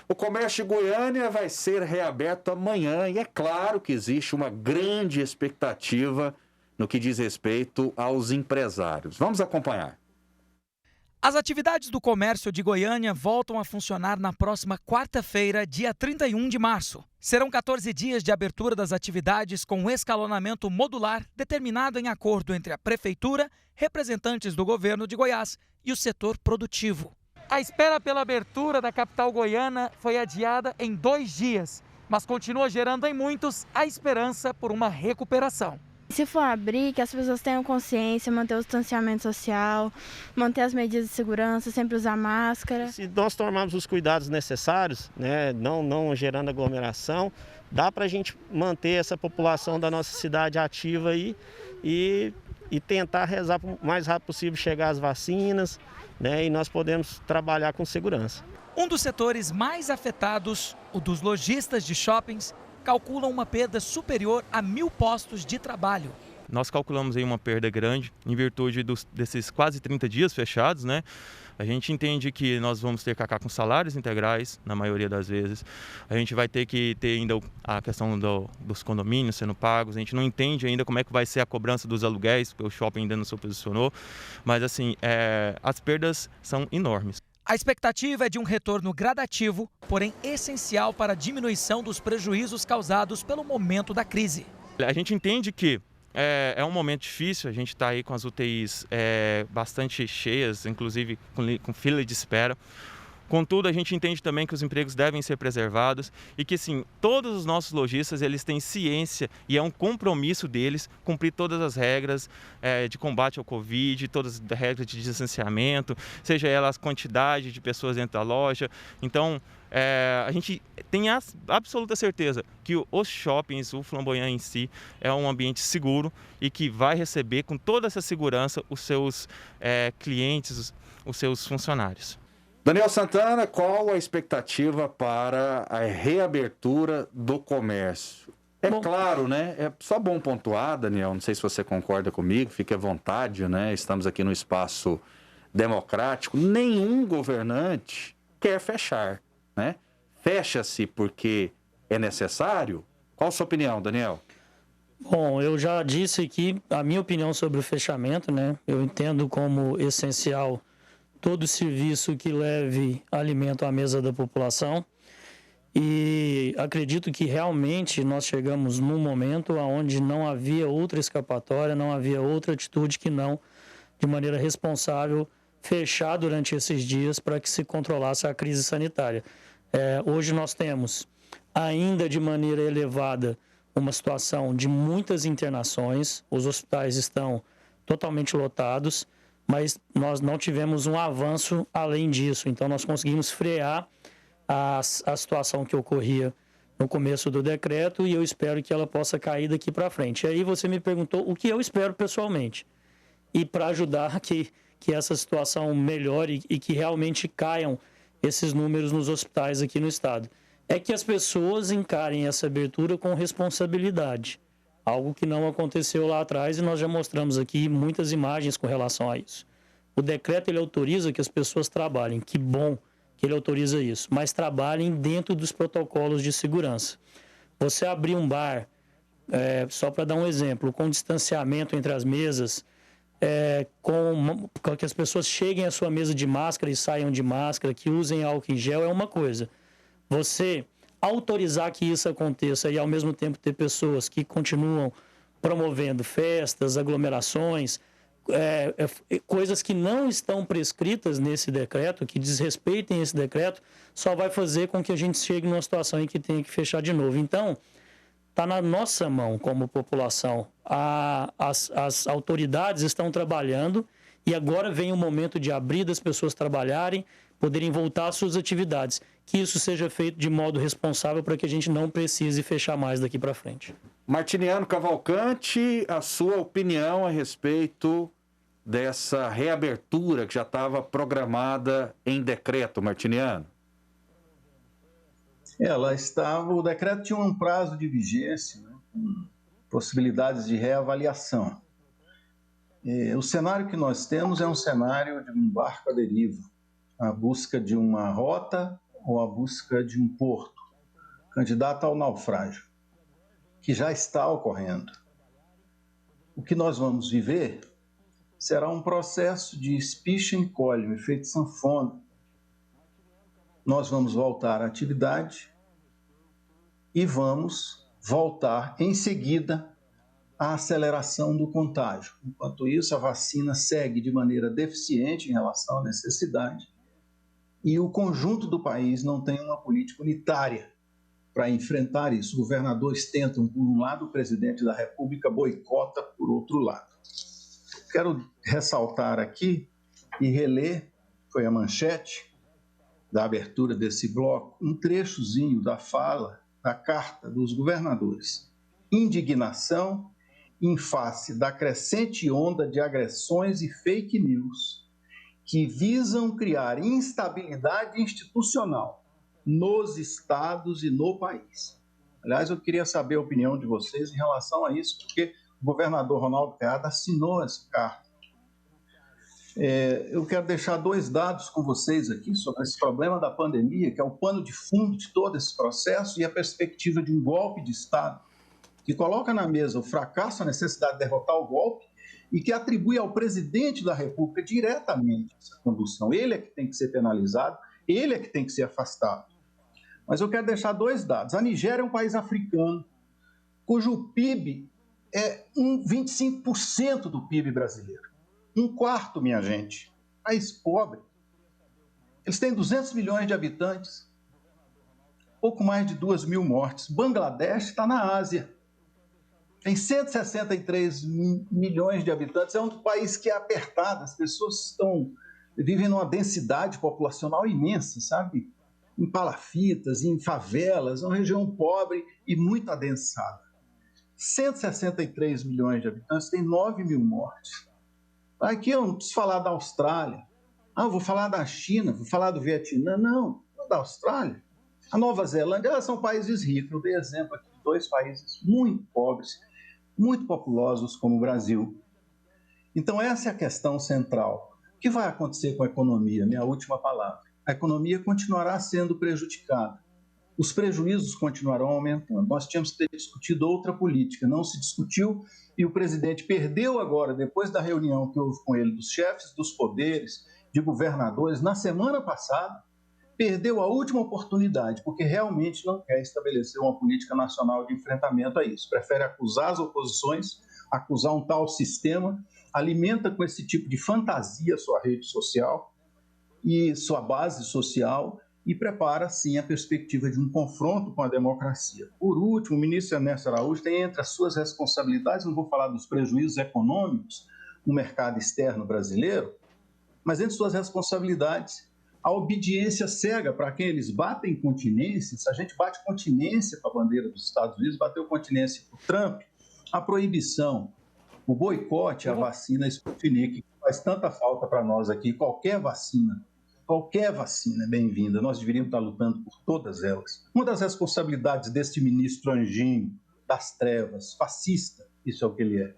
O comércio de Goiânia vai ser reaberto amanhã e é claro que existe uma grande expectativa no que diz respeito aos empresários. Vamos acompanhar. As atividades do comércio de Goiânia voltam a funcionar na próxima quarta-feira, dia 31 de março. Serão 14 dias de abertura das atividades com um escalonamento modular determinado em acordo entre a Prefeitura, representantes do governo de Goiás e o setor produtivo. A espera pela abertura da capital goiana foi adiada em 2 dias, mas continua gerando em muitos a esperança por uma recuperação. Se for abrir, que as pessoas tenham consciência, manter o distanciamento social, manter as medidas de segurança, sempre usar máscara. Se nós tomarmos os cuidados necessários, né, não gerando aglomeração, dá para a gente manter essa população da nossa cidade ativa aí e tentar rezar o mais rápido possível chegar às vacinas, né, e nós podemos trabalhar com segurança. Um dos setores mais afetados, o dos lojistas de shoppings, calculam uma perda superior a 1.000 postos de trabalho. Nós calculamos aí uma perda grande em virtude desses quase 30 dias fechados, né? A gente entende que nós vamos ter que arcar com salários integrais, na maioria das vezes. A gente vai ter que ter ainda a questão dos condomínios sendo pagos. A gente não entende ainda como é que vai ser a cobrança dos aluguéis, porque o shopping ainda não se posicionou. Mas, assim, as perdas são enormes. A expectativa é de um retorno gradativo, porém essencial para a diminuição dos prejuízos causados pelo momento da crise. A gente entende que é um momento difícil, a gente está aí com as UTIs bastante cheias, inclusive com fila de espera. Contudo, a gente entende também que os empregos devem ser preservados e que, sim, todos os nossos lojistas eles têm ciência e é um compromisso deles cumprir todas as regras de combate ao Covid, todas as regras de distanciamento, seja ela a quantidade de pessoas dentro da loja. Então, a gente tem a absoluta certeza que os shoppings, o Flamboyant em si, é um ambiente seguro e que vai receber com toda essa segurança os seus clientes, os seus funcionários. Daniel Santana, qual a expectativa para a reabertura do comércio? Claro, né? É só bom pontuar, Daniel, não sei se você concorda comigo, fique à vontade, né? Estamos aqui no espaço democrático. Nenhum governante quer fechar, né? Fecha-se porque é necessário? Qual a sua opinião, Daniel? Bom, eu já disse aqui a minha opinião sobre o fechamento, né? Eu entendo como essencial todo serviço que leve alimento à mesa da população e acredito que realmente nós chegamos num momento onde não havia outra escapatória, não havia outra atitude que não, de maneira responsável, fechar durante esses dias para que se controlasse a crise sanitária. Hoje nós temos, ainda de maneira elevada, uma situação de muitas internações, os hospitais estão totalmente lotados, mas nós não tivemos um avanço além disso. Então, nós conseguimos frear a situação que ocorria no começo do decreto e eu espero que ela possa cair daqui para frente. E aí você me perguntou o que eu espero pessoalmente. E para ajudar que essa situação melhore e que realmente caiam esses números nos hospitais aqui no estado. É que as pessoas encarem essa abertura com responsabilidade. Algo que não aconteceu lá atrás e nós já mostramos aqui muitas imagens com relação a isso. O decreto ele autoriza que as pessoas trabalhem, que bom que ele autoriza isso, mas trabalhem dentro dos protocolos de segurança. Você abrir um bar, só para dar um exemplo, com distanciamento entre as mesas, com que as pessoas cheguem à sua mesa de máscara e saiam de máscara, que usem álcool em gel é uma coisa. Você autorizar que isso aconteça e, ao mesmo tempo, ter pessoas que continuam promovendo festas, aglomerações, coisas que não estão prescritas nesse decreto, que desrespeitem esse decreto, só vai fazer com que a gente chegue numa situação em que tenha que fechar de novo. Então, está na nossa mão como população. As autoridades estão trabalhando e agora vem o momento de abrir das pessoas trabalharem, poderem voltar às suas atividades. Que isso seja feito de modo responsável para que a gente não precise fechar mais daqui para frente. Martiniano Cavalcante, a sua opinião a respeito dessa reabertura que já estava programada em decreto, Martiniano? Ela estava, o decreto tinha um prazo de vigência, né, com possibilidades de reavaliação. O cenário que nós temos é um cenário de um barco à deriva, a busca de uma rota ou a busca de um porto, candidata ao naufrágio, que já está ocorrendo. O que nós vamos viver será um processo de espicha e encolhe, um efeito sanfona. Nós vamos voltar à atividade e vamos voltar em seguida à aceleração do contágio. Enquanto isso, a vacina segue de maneira deficiente em relação à necessidade e o conjunto do país não tem uma política unitária para enfrentar isso. Governadores tentam por um lado, o presidente da República boicota por outro lado. Quero ressaltar aqui e reler, foi a manchete da abertura desse bloco, um trechozinho da fala, da carta dos governadores. Indignação em face da crescente onda de agressões e fake news que visam criar instabilidade institucional nos estados e no país. Aliás, eu queria saber a opinião de vocês em relação a isso, porque o governador Ronaldo Caiado assinou essa carta. Eu quero deixar 2 dados com vocês aqui sobre esse problema da pandemia, que é o pano de fundo de todo esse processo e a perspectiva de um golpe de Estado, que coloca na mesa o fracasso, a necessidade de derrotar o golpe e que atribui ao presidente da República diretamente essa condução. Ele é que tem que ser penalizado, ele é que tem que ser afastado. Mas eu quero deixar 2 dados. A Nigéria é um país africano, cujo PIB é 25% do PIB brasileiro. 1/4, minha gente. País pobre. Eles têm 200 milhões de habitantes, pouco mais de 2.000 mortes. Bangladesh está na Ásia. Tem 163 milhões de habitantes. É um país que é apertado. As pessoas vivem numa densidade populacional imensa, sabe? Em palafitas, em favelas. É uma região pobre e muito adensada. 163 milhões de habitantes, tem 9.000 mortes. Aqui eu não preciso falar da Austrália. Eu vou falar da China, vou falar do Vietnã. Não da Austrália. A Nova Zelândia, elas são países ricos. Eu dei exemplo aqui de 2 países muito pobres, muito populosos como o Brasil. Então essa é a questão central. O que vai acontecer com a economia? Minha última palavra. A economia continuará sendo prejudicada. Os prejuízos continuarão aumentando. Nós tínhamos que ter discutido outra política, não se discutiu e o presidente perdeu agora, depois da reunião que houve com ele, dos chefes dos poderes, de governadores, na semana passada, perdeu a última oportunidade, porque realmente não quer estabelecer uma política nacional de enfrentamento a isso. Prefere acusar as oposições, acusar um tal sistema, alimenta com esse tipo de fantasia sua rede social e sua base social, e prepara, sim, a perspectiva de um confronto com a democracia. Por último, o ministro Ernesto Araújo tem entre as suas responsabilidades, não vou falar dos prejuízos econômicos no mercado externo brasileiro, mas entre suas responsabilidades, a obediência cega para quem eles batem continência. Se a gente bate continência para a bandeira dos Estados Unidos, bateu continência para o Trump, a proibição, o boicote à vacina Sputnik, que faz tanta falta para nós aqui, qualquer vacina é bem-vinda, nós deveríamos estar lutando por todas elas. Uma das responsabilidades deste ministro anjinho das trevas, fascista, isso é o que ele é,